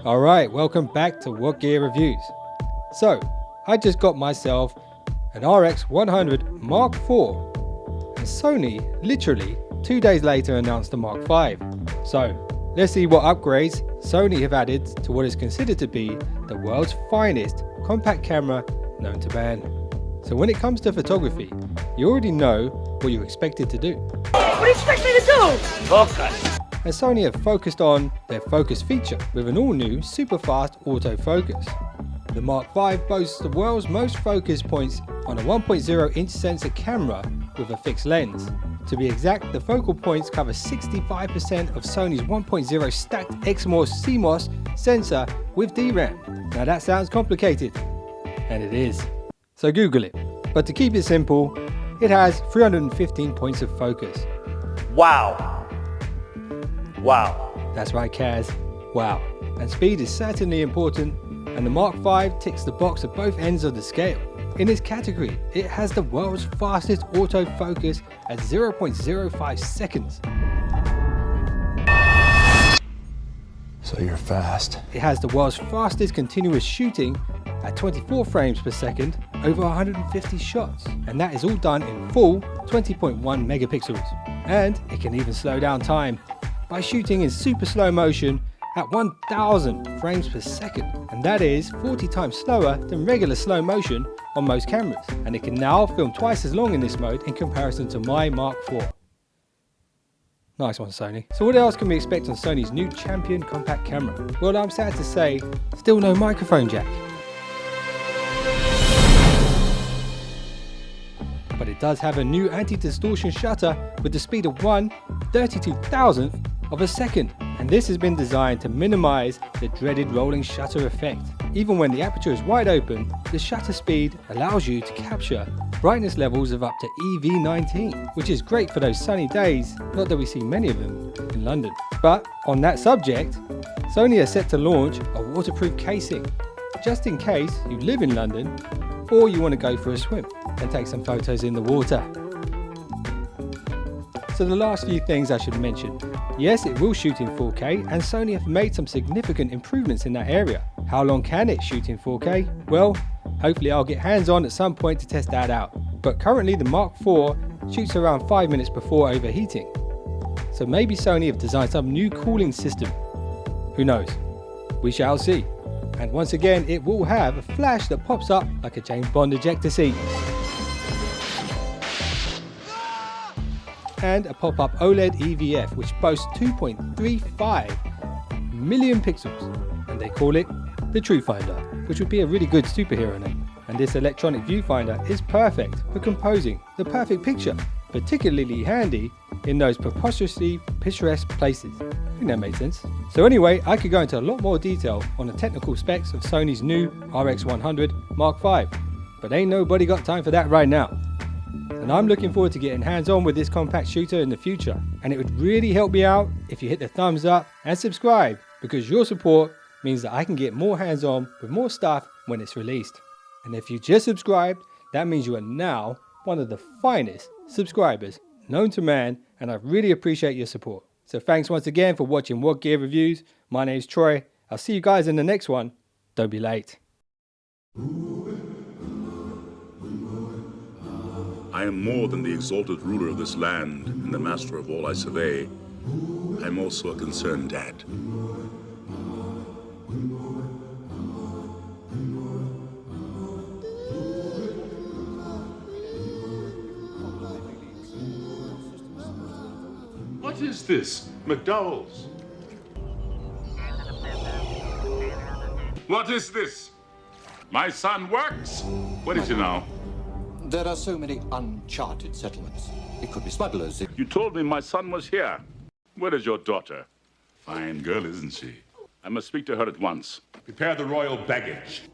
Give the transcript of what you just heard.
Alright, welcome back to What Gear Reviews. So, I just got myself an RX 100 Mark IV, and Sony literally 2 days later announced the Mark V. So, let's see what upgrades Sony have added to what is considered to be the world's finest compact camera known to man. So when it comes to photography, you already know what you're expected to do. What do you expect me to do? Focus! And Sony have focused on their focus feature with an all-new super fast autofocus. The Mark V boasts the world's most focus points on a 1.0-inch sensor camera with a fixed lens. To be exact, the focal points cover 65% of Sony's 1.0 stacked XMOS CMOS sensor with DRAM. Now that sounds complicated, and it is. So Google it. But to keep it simple, it has 315 points of focus. Wow. Wow. That's right, Kaz. Wow. And speed is certainly important, and the Mark V ticks the box at both ends of the scale. In its category, it has the world's fastest autofocus at 0.05 seconds. So you're fast. It has the world's fastest continuous shooting at 24 frames per second over 150 shots, and that is all done in full 20.1 megapixels. And it can even slow down time by shooting in super slow motion at 1000 frames per second, and that is 40 times slower than regular slow motion on most cameras. And it can now film twice as long in this mode in comparison to my Mark IV. Nice one, Sony. So what else can we expect on Sony's new champion compact camera? Well, I'm sad to say, still no microphone jack. But it does have a new anti-distortion shutter with the speed of 1/32,000th of a second, and this has been designed to minimize the dreaded rolling shutter effect. Even when the aperture is wide open, the shutter speed allows you to capture brightness levels of up to EV19, which is great for those sunny days, not that we see many of them in London. But on that subject, Sony are set to launch a waterproof casing, just in case you live in London or you want to go for a swim and take some photos in the water. So the last few things I should mention. Yes, it will shoot in 4K, and Sony have made some significant improvements in that area. How long can it shoot in 4K? Well, hopefully I'll get hands-on at some point to test that out. But currently the Mark IV shoots around 5 minutes before overheating. So maybe Sony have designed some new cooling system. Who knows? We shall see. And once again, it will have a flash that pops up like a James Bond ejector seat. And a pop-up OLED EVF, which boasts 2.35 million pixels, and they call it the TrueFinder, which would be a really good superhero name. And this electronic viewfinder is perfect for composing the perfect picture, particularly handy in those preposterously picturesque places. I think that made sense. So anyway, I could go into a lot more detail on the technical specs of Sony's new RX 100 Mark V, but ain't nobody got time for that right now. And I'm looking forward to getting hands-on with this compact shooter in the future, and it would really help me out if you hit the thumbs up and subscribe, because your support means that I can get more hands-on with more stuff when it's released. And if you just subscribed, that means you are now one of the finest subscribers known to man, and I really appreciate your support. So thanks once again for watching What Gear Reviews. My name's Troy. I'll see you guys in the next one. Don't be late. I am more than the exalted ruler of this land and the master of all I survey. I am also a concerned dad. What is this? McDowell's. What is this? My son works? What is it now? There are so many uncharted settlements. It could be smugglers. You told me my son was here. Where is your daughter? Fine girl, isn't she? I must speak to her at once. Prepare the royal baggage.